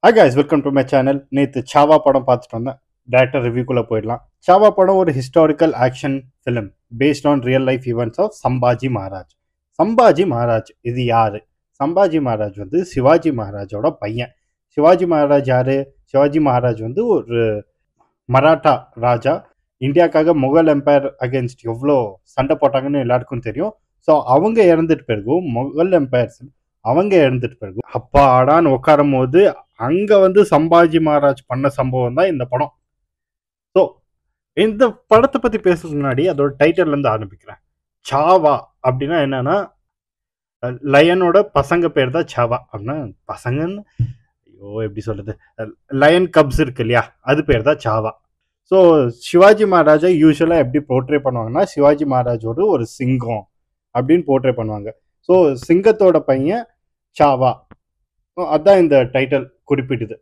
Hi guys, welcome to my channel. நேற்று சாவா படம் பார்த்துட்டு வந்தேன். டேரக்டர் ரிவ்யூக்குள்ளே போயிடலாம். சாவா படம் ஒரு historical action film based on real life events of Sambhaji Maharaj. Sambhaji Maharaj இது யாரு? சம்பாஜி மகாராஜ் வந்து சிவாஜி மகாராஜோட பையன். சிவாஜி மகாராஜ் யாரு? சிவாஜி மகாராஜ் வந்து ஒரு மராட்டா ராஜா. இந்தியாக்காக முகல் எம்பையர் அகேன்ஸ்ட் எவ்வளோ சண்டை போட்டாங்கன்னு எல்லாருக்கும் தெரியும். ஸோ அவங்க இறந்துட்டு பிறகும் முகல் எம்பையர்ஸ் அவங்க இறந்துட்டு பிறகு அப்பா ஆடான்னு உட்காரும் போது அங்க வந்து சம்பாஜி மகாராஜ் பண்ண சம்பவம் தான் இந்த படம். ஸோ இந்த படத்தை பத்தி பேசுறதுக்கு முன்னாடி அதோட டைட்டில் இருந்து ஆரம்பிக்கிறேன். சாவா அப்படின்னா என்னன்னா, லயனோட பசங்க பேர் தான் சாவா. அப்படின்னா பசங்கன்னு ஐயோ எப்படி சொல்றது, லயன் கப்ஸ் இருக்கு இல்லையா, அது பேர் தான் சாவா. ஸோ சிவாஜி மகாராஜை யூஸ்வலாக எப்படி போர்ட்ரே பண்ணுவாங்கன்னா, சிவாஜி மகாராஜோட ஒரு சிங்கம் அப்படின்னு போர்ட்ரே பண்ணுவாங்க. ஸோ சிங்கத்தோட பையன் சாவா, அதான் இந்த டைட்டில் குறிப்பிடுது.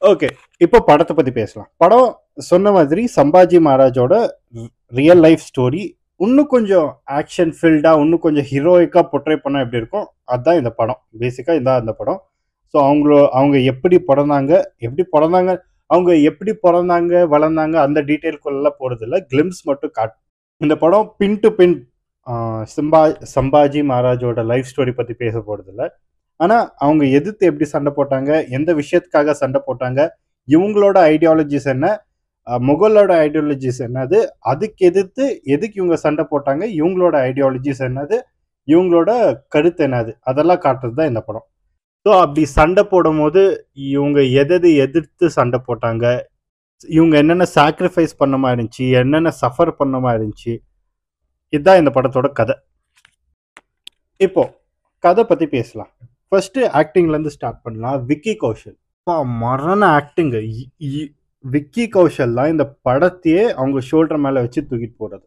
ஓகே, இப்போ படத்தை பத்தி பேசலாம். படம் சொன்ன மாதிரி சம்பாஜி மகாராஜோட ரியல் லைஃப் ஸ்டோரி. இன்னும் கொஞ்சம் ஆக்ஷன் ஃபீல்டா, இன்னும் கொஞ்சம் ஹீரோயிக்கா போர்ட்ரே பண்ணா எப்படி இருக்கும், அதுதான் இந்த படம். பேசிக்கா இதான் இந்த படம். ஸோ அவங்க எப்படி பிறந்தாங்க, அவங்க எப்படி பிறந்தாங்க வளர்ந்தாங்க அந்த டீட்டெயில்குள்ளெல்லாம் போறதில்ல, கிளிம்ஸ் மட்டும் காட்டு. இந்த படம் பின் டு பின் சம்பாஜி மகாராஜோட லைஃப் ஸ்டோரி பத்தி பேச போறதில்ல. ஆனா அவங்க எதிர்த்து எப்படி சண்டை போட்டாங்க, எந்த விஷயத்துக்காக சண்டை போட்டாங்க, இவங்களோட ஐடியாலஜிஸ் என்ன, முகலோட ஐடியாலஜிஸ் என்னது, அதுக்கு எதிர்த்து எதுக்கு இவங்க சண்டை போட்டாங்க, இவங்களோட ஐடியாலஜிஸ் என்னது, இவங்களோட கருத்து என்னது, அதெல்லாம் காட்டுறது தான் இந்த படம். ஸோ அப்படி சண்டை போடும் போது இவங்க எதை எதிர்த்து சண்டை போட்டாங்க, இவங்க என்னென்ன சாக்ரிஃபைஸ் பண்ண மாதிரி இருந்துச்சு, என்னென்ன சஃபர் பண்ண மாதிரி இருந்துச்சு, இதுதான் இந்த படத்தோட கதை. இப்போ கதை பத்தி பேசலாம். ஃபர்ஸ்ட் ஆக்டிங்ல இருந்து ஸ்டார்ட் பண்ணலாம். விக்கி கௌஷல் மரண ஆக்டிங். விக்கி கௌஷல் தான் இந்த படத்தையே அவங்க ஷோல்டர் மேல வச்சு தூக்கிட்டு போறது.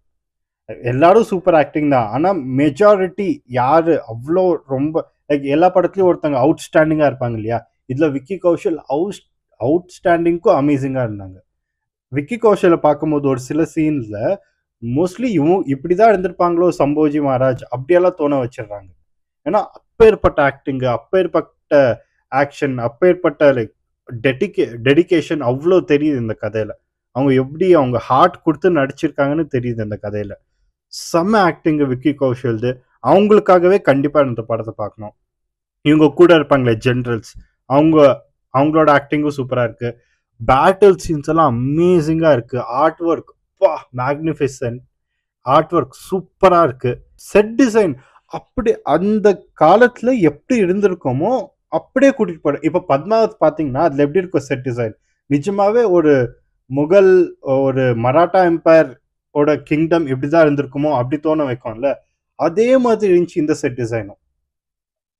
எல்லாரும் சூப்பர் ஆக்டிங் தான், ஆனா மெஜாரிட்டி யாரு அவ்வளோ ரொம்ப லைக் எல்லா படத்துலயும் ஒருத்தங்க அவுட்ஸ்டாண்டிங்கா இருப்பாங்க இல்லையா, இதுல விக்கி கௌஷல் அவுட்ஸ்டாண்டிங்க்கும் அமேசிங்கா இருந்தாங்க. விக்கி கௌஷலை பார்க்கும்போது ஒரு சில சீன்ஸ்ல மோஸ்ட்லி இவங்க இப்படிதான் இருந்திருப்பாங்களோ சம்போஜி மகாராஜ் அப்படியெல்லாம் தோண வச்சிடுறாங்க. ஏன்னா அப்பேற்பட்ட ஆக்டிங், அப்பேற்பட்ட ஆக்ஷன், அப்பேற்பட்ட லைக் டெடிகேஷன் அவ்வளோ தெரியுது இந்த கதையில. அவங்க எப்படி அவங்க ஹார்ட் கொடுத்து நடிச்சிருக்காங்கன்னு தெரியுது இந்த கதையில. செம்ம ஆக்டிங் விக்கி கௌஷல்து. அவங்களுக்காகவே கண்டிப்பா இந்த படத்தை பார்க்கணும். இவங்க கூட இருப்பாங்களே ஜென்ரல்ஸ், அவங்களோட ஆக்டிங்கும் சூப்பரா இருக்கு. பேட்டில் சீன்ஸ் எல்லாம் அமேசிங்கா இருக்கு. Art work magnificent, art work சூப்பரா இருக்கு. செட் டிசைன் அப்படி அந்த காலத்துல எப்படி இருந்திருக்கோமோ அப்படியே கூட்டிட்டு போற. இப்ப பத்மாவத் பாத்தீங்கன்னா அதுல எப்படி இருக்கும் செட் டிசைன், நிஜமாவே ஒரு முகல், ஒரு மராட்டா எம்பையர் ஓட கிங்டம் எப்படிதான் இருந்திருக்குமோ அப்படி தோண வைக்கும்ல, அதே மாதிரி இருந்துச்சு இந்த செட் டிசைனும்.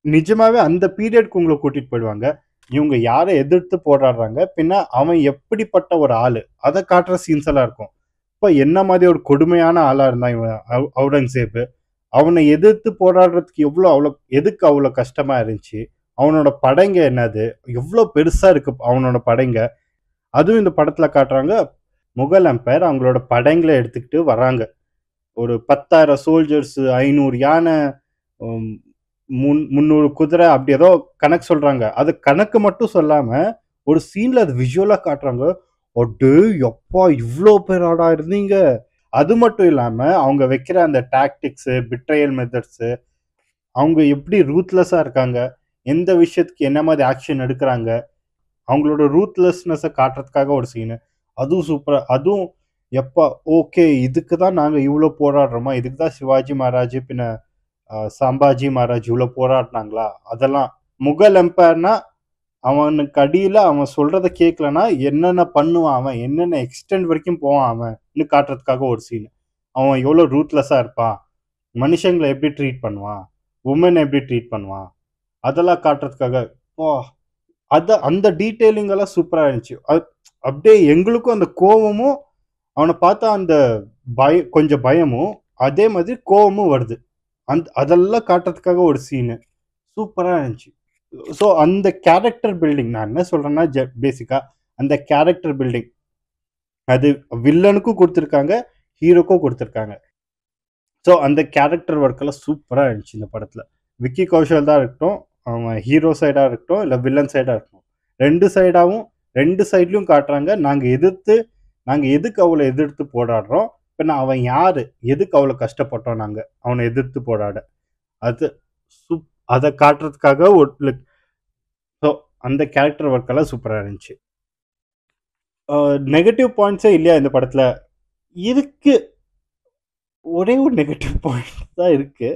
நிஜமாவே அந்த பீரியட்க்கு உங்களை கூட்டிட்டு போயிடுவாங்க. இவங்க யாரை எதிர்த்து போராடுறாங்க, பின்ன அவன் எப்படிப்பட்ட ஒரு ஆளு அதை காட்டுற சீன்ஸ் எல்லாம் இருக்கும். இப்ப என்ன மாதிரி ஒரு கொடுமையான ஆளா இருந்தான் இவன் அவுரங்கசீப், அவனை எதிர்த்து போராடுறதுக்கு எதுக்கு அவ்வளோ கஷ்டமா இருந்துச்சு, அவனோட படைங்க என்னது, எவ்வளோ பெருசா இருக்கு அவனோட படைங்க. அதுவும் இந்த படத்துல காட்டுறாங்க. முகல் எம்பையர் அவங்களோட படைங்களை எடுத்துக்கிட்டு வராங்க. ஒரு 10,000 சோல்ஜர்ஸ், 500 யானை, 300 குதிரை, அப்படி ஏதோ கணக்கு சொல்றாங்க. அது கணக்கு மட்டும் சொல்லாம ஒரு சீன்ல அது விஷுவலா காட்டுறாங்க. ஒட்டு எப்பா இவ்வளோ பேராடா இருந்தீங்க. அது மட்டும் இல்லாம அவங்க வைக்கிற அந்த டாக்டிக்ஸ், பிட்ரையல் மெத்தட்ஸ், அவங்க எப்படி ரூத்லெஸ்ஸா இருக்காங்க, எந்த விஷயத்துக்கு என்ன மாதிரி ஆக்ஷன் எடுக்கிறாங்க, அவங்களோட ரூத்லெஸ்னஸை காட்டுறதுக்காக ஒரு சீனு. அதுவும் சூப்பரா. அதுவும் எப்பா ஓகே இதுக்கு தான் நாங்க இவ்வளோ போராடுறோமா, இதுக்கு தான் சிவாஜி மகாராஜ் பின்ன சம்பாஜி மகாராஜ் இவ்வளோ போராடினாங்களா, அதெல்லாம். முகல் எம்பையர்னா அவனுக்கு அடியில அவன் சொல்றத கேட்கலன்னா என்னென்ன பண்ணுவான், அவன் என்னென்ன எக்ஸ்டென்ட் வரைக்கும் போவான் அவன் காட்டுறதுக்காக ஒரு சீன். அவன் எவ்வளோ ரூத்லெஸ்ஸா இருப்பான், மனுஷங்களை எப்படி ட்ரீட் பண்ணுவான், உமனை எப்படி ட்ரீட் பண்ணுவான், அதெல்லாம் காட்டுறதுக்காக அந்த டீட்டெயிலிங் எல்லாம் சூப்பரா இருந்துச்சு. அப்படியே எங்களுக்கும் அந்த கோவமும், அவனை பார்த்தா அந்த கொஞ்சம் பயமும், அதே மாதிரி கோவமும் வருது. அதெல்லாம் காட்டுறதுக்காக ஒரு சீனு சூப்பரா இருந்துச்சு. ஸோ அந்த கேரக்டர் பில்டிங், நான் என்ன சொல்றேன்னா பேசிக்கா அந்த கேரக்டர் பில்டிங் அது வில்லனுக்கும் கொடுத்துருக்காங்க, ஹீரோக்கும் கொடுத்துருக்காங்க. ஸோ அந்த கேரக்டர் ஒர்க் எல்லாம் சூப்பரா இருந்துச்சு இந்த படத்துல. விக்கி கௌஷல் தான் இருக்கட்டும், அவன் ஹீரோ சைடாக இருக்கட்டும் இல்லை வில்லன் சைடாக இருக்கட்டும், ரெண்டு சைட்லையும் காட்டுறாங்க. நாங்கள் எதுக்கு அவளை எதிர்த்து போராடுறோம், இப்போ அவன் யார், எதுக்கு அவ்வளோ கஷ்டப்பட்டோம் நாங்கள் அவனை எதிர்த்து போராட, அது அதை காட்டுறதுக்காக ஒரு ஸோ அந்த கேரக்டர் ஒர்க்கெல்லாம் சூப்பராக இருந்துச்சு. நெகட்டிவ் பாயிண்ட்ஸே இல்லையா இந்த படத்தில்? இருக்கு, ஒரே ஒரு நெகட்டிவ் பாயிண்ட் தான் இருக்கு.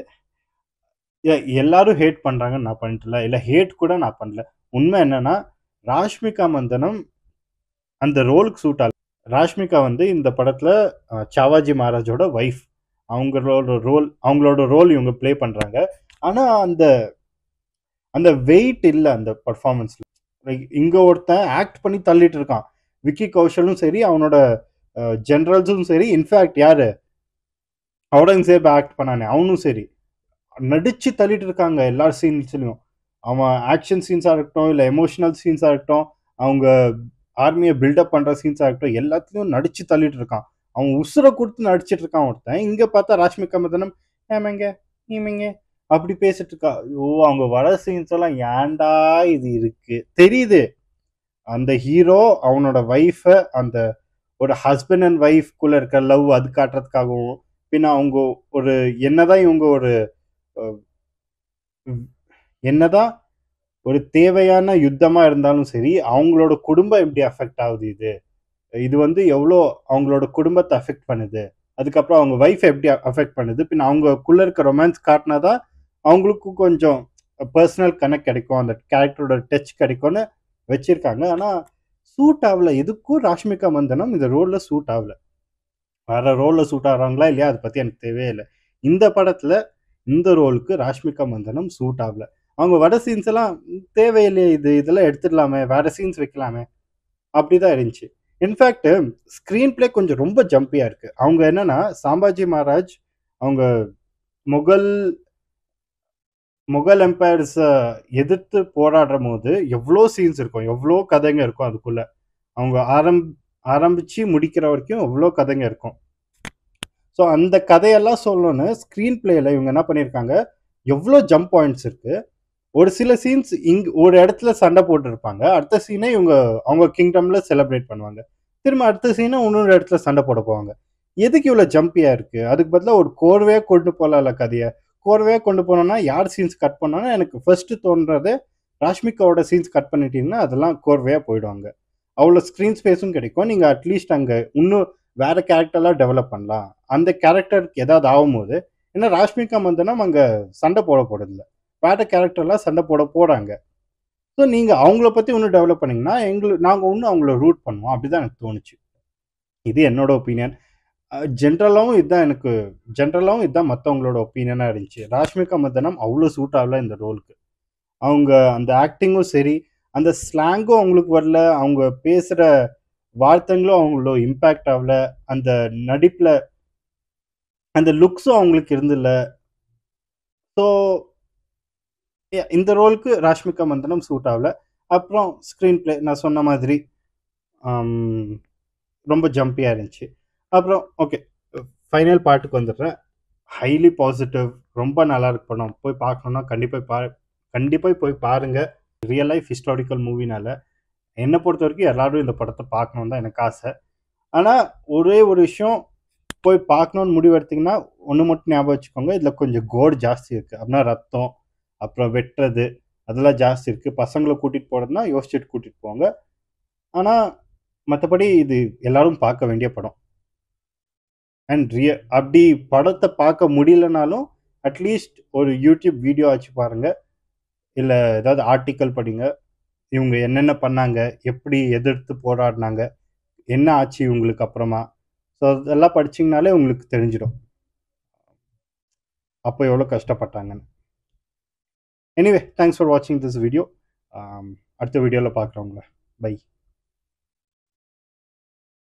எல்லாரும் ஹேட் பண்றாங்கன்னு நான் பண்ணிட்டல, இல்லை ஹேட் கூட நான் பண்ணல. உண்மை என்னன்னா, ராஷ்மிகா மந்தனம் அந்த ரோலுக்கு சூட் ஆகல. ராஷ்மிகா வந்து இந்த படத்துல சாவாஜி மகாராஜோட ஒய்ஃப், அவங்களோட ரோல் இவங்க ப்ளே பண்றாங்க. ஆனா அந்த வெயிட் இல்லை அந்த பர்ஃபார்மன்ஸ்ல. இங்க ஒருத்தன் ஆக்ட் பண்ணி தள்ளிட்டு இருக்கான், விக்கி கௌஷலும் சரி, அவனோட ஜெனரல்ஸும் சரி, இன்ஃபேக்ட் யாரு அவுரங்கசீப் ஆக்ட் பண்ணானே அவனும் சரி, நடிச்சு தள்ளிட்டு இருக்காங்க எல்லா சீன்ஸ்லையும். அவன் ஆக்ஷன் சீன்ஸாக இருக்கட்டும், இல்லை எமோஷனல் சீன்ஸாக இருக்கட்டும், அவங்க ஆர்மியை பில்டப் பண்ணுற சீன்ஸாக இருக்கட்டும், எல்லாத்துலேயும் நடிச்சு தள்ளிட்டு இருக்கான். அவன் உசுரை கொடுத்து நடிச்சிட்டு இருக்கான் ஒருத்தன். இங்கே பார்த்தா ராஷ்மிகா மந்தனம் ஏமங்க நீமங்க அப்படி பேசிட்டு இருக்கா. ஐயோ, அவங்க வர சீன்ஸ் எல்லாம் ஏன்டா இது இருக்கு தெரியுது. அந்த ஹீரோ அவனோட ஒய்ஃபை அந்த ஒரு ஹஸ்பண்ட் அண்ட் ஒய்ஃப்குள்ள இருக்க லவ் அது காட்டுறதுக்காகவும், பின்ன அவங்க ஒரு என்னதான் ஒரு தேவையான யுத்தமா இருந்தாலும் சரி, அவங்களோட குடும்பம் எப்படி அஃபெக்ட் ஆகுது, இது வந்து எவ்வளோ அவங்களோட குடும்பத்தை அஃபெக்ட் பண்ணுது, அதுக்கப்புறம் அவங்க ஒய்ஃப் எப்படி அஃபெக்ட் பண்ணுது, பின்ன அவங்களுக்குள்ள இருக்க ரொமான்ஸ் காட்டினாதான் அவங்களுக்கும் கொஞ்சம் பர்சனல் கனெக்ட் கிடைக்கும், அந்த கேரக்டரோட டச் கிடைக்கும்னு வச்சிருக்காங்க. ஆனால் சூட் ஆகல. எதுக்கும் ராஷ்மிகா மந்தனம் இந்த ரோலில் சூட் ஆகல. வேற ரோலில் சூட் ஆகிறாங்களா இல்லையா அதை பற்றி எனக்கு தேவையே இல்லை. இந்த படத்தில் இந்த ரோலுக்கு ராஷ்மிகா மந்தனம் சூட் ஆகல. அவங்க வர சீன்ஸ் எல்லாம் தேவையில்லையே, இதெல்லாம் எடுத்துடலாமே, வேற சீன்ஸ் வைக்கலாமே, அப்படிதான் இருந்துச்சு. இன்ஃபேக்ட் ஸ்க்ரீன் பிளே கொஞ்சம் ரொம்ப ஜம்பியாக இருக்கு. அவங்க என்னன்னா, சாம்பாஜி மகாராஜ் அவங்க முகல் எம்பையர்ஸை எதிர்த்து போராடுற போது எவ்வளோ சீன்ஸ் இருக்கும், எவ்வளோ கதைங்க இருக்கும் அதுக்குள்ள. அவங்க ஆரம்பிச்சு முடிக்கிற வரைக்கும் எவ்வளோ கதைங்க இருக்கும். ஸோ அந்த கதையெல்லாம் சொல்லணும்னு ஸ்க்ரீன் பிளேயில் இவங்க என்ன பண்ணியிருக்காங்க, எவ்வளோ ஜம்ப் பாயிண்ட்ஸ் இருக்கு. ஒரு சில சீன்ஸ் ஒரு இடத்துல சண்டை போட்டுருப்பாங்க, அடுத்த சீனை அவங்க கிங்டம்ல செலிப்ரேட் பண்ணுவாங்க, திரும்ப அடுத்த சீனை இன்னொரு இடத்துல சண்டை போட போவாங்க. எதுக்கு இவ்வளோ ஜம்பியாக இருக்கு? அதுக்கு பதிலாக ஒரு கோர்வையாக கொண்டு போகலாம்ல கதையை. கோர்வையாக கொண்டு போனோம்னா யார் சீன்ஸ் கட் பண்ணோன்னா எனக்கு ஃபர்ஸ்ட் தோன்றது, ராஷ்மிகாவோட சீன்ஸ் கட் பண்ணிட்டீங்கன்னா அதெல்லாம் கோர்வையாக போயிடுவாங்க, அவ்வளோ ஸ்க்ரீன் ஸ்பேஸும் கிடைக்கும். நீங்கள் அட்லீஸ்ட் அங்கே இன்னும் வேற கேரக்டர்லாம் டெவலப் பண்ணலாம். அந்த கேரக்டருக்கு ஏதாவது ஆகும்போது, ஏன்னா ராஷ்மிகா மந்தனம் அங்கே சண்டை போட போடுறதில்ல, வேற கேரக்டர்லாம் சண்டை போட போகிறாங்க. ஸோ நீங்கள் அவங்கள பற்றி இன்னும் டெவலப் பண்ணிங்கன்னா நாங்கள் இன்னும் அவங்கள ரூட் பண்ணுவோம். அப்படி தான் எனக்கு தோணுச்சு. இது என்னோட ஒப்பீனியன். ஜென்ரலாகவும் இதுதான் மற்றவங்களோட ஒப்பீனியனாக இருந்துச்சு. ராஷ்மிகா மந்தனம் அவ்வளோ சூட் ஆகல இந்த ரோலுக்கு. அவங்க அந்த ஆக்டிங்கும் சரி, அந்த ஸ்லாங்கும் அவங்களுக்கு வரல, அவங்க பேசுகிற வார்த்தைங்களும் அவங்களோ இம்பேக்ட் ஆகல, அந்த நடிப்பில் அந்த லுக்ஸும் அவங்களுக்கு இருந்தில்ல. ஸோ இந்த ரோலுக்கு ராஷ்மிகா மந்தனம் சூட் ஆகல. அப்புறம் ஸ்க்ரீன் பிளே நான் சொன்ன மாதிரி ரொம்ப ஜம்பியாக இருந்துச்சு. அப்புறம் ஓகே, ஃபைனல் பார்ட்டுக்கு வந்துடுறேன். ஹைலி பாசிட்டிவ், ரொம்ப நல்லா இருக்கு படம். போய் பார்க்கணுன்னா கண்டிப்பாக போய் பாருங்கள். ரியல் லைஃப் ஹிஸ்டாரிக்கல் மூவினால என்னை பொறுத்த வரைக்கும் எல்லாரும் இந்த படத்தை பார்க்கணும் தான் எனக்கு ஆசை. ஆனால் ஒரே ஒரு விஷயம், போய் பார்க்கணுன்னு முடிவு எடுத்திங்கன்னா ஒன்று மட்டும் ஞாபகம் வச்சுக்கோங்க, இதில் கொஞ்சம் கோட் ஜாஸ்தி இருக்குது. அப்படின்னா ரத்தம், அப்புறம் வெட்டுறது, அதெல்லாம் ஜாஸ்தி இருக்குது. பசங்களை கூட்டிகிட்டு போகிறதுனா யோசிச்சுட்டு கூட்டிகிட்டு போங்க. ஆனால் மற்றபடி இது எல்லாரும் பார்க்க வேண்டிய படம். அண்ட் அப்படி படத்தை பார்க்க முடியலனாலும் அட்லீஸ்ட் ஒரு யூடியூப் வீடியோ ஆச்சு பாருங்கள், இல்லை ஏதாவது ஆர்டிக்கல் படிங்க, இவங்க என்னென்ன பண்ணாங்க, எப்படி எதிர்த்து போராடினாங்க, என்ன ஆச்சு இவங்களுக்கு அப்புறமா. ஸோ அதெல்லாம் படிச்சிங்கனாலே உங்களுக்கு தெரிஞ்சிடும் அப்போ எவ்வளோ கஷ்டப்பட்டாங்கன்னு. எனிவே, தேங்க்ஸ் ஃபார் வாட்சிங் திஸ் வீடியோ. அடுத்த வீடியோவில் பார்க்குறவங்கள பை.